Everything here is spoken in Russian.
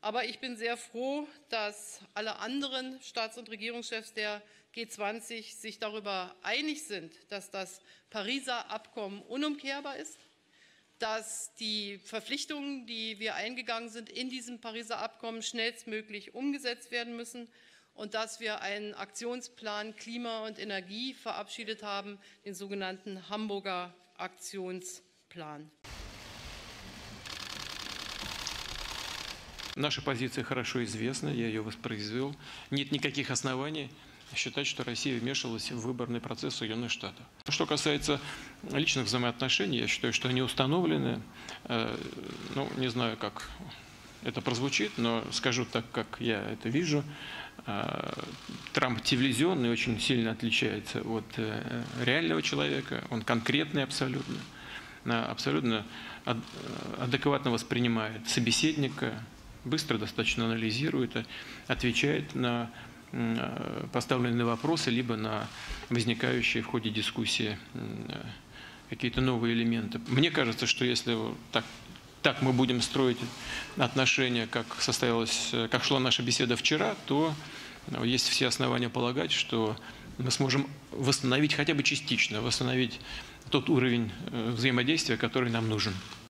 Aber ich bin sehr froh, dass alle anderen Staats- und Regierungschefs der G20 sich darüber einig sind, dass das Pariser Abkommen unumkehrbar ist, dass die Verpflichtungen, die wir eingegangen sind in diesem Pariser Abkommen, schnellstmöglich umgesetzt werden müssen und dass wir einen Aktionsplan Klima und Energie verabschiedet haben, den sogenannten Hamburger Aktionsplan. Наша позиция хорошо известна, я ее воспроизвел. Нет никаких оснований считать, что Россия вмешивалась в выборный процесс Соединенных Штатов. Что касается личных взаимоотношений, я считаю, что они установлены. Ну, не знаю, как это прозвучит, но скажу так, как я это вижу. Трамп телевизионный очень сильно отличается от реального человека. Он конкретный абсолютно. Абсолютно адекватно воспринимает собеседника, быстро достаточно анализирует, отвечает на поставленные вопросы, либо на возникающие в ходе дискуссии какие-то новые элементы. Мне кажется, что если так мы будем строить отношения, как шла наша беседа вчера, то есть все основания полагать, что мы сможем восстановить, хотя бы частично, восстановить тот уровень взаимодействия, который нам нужен.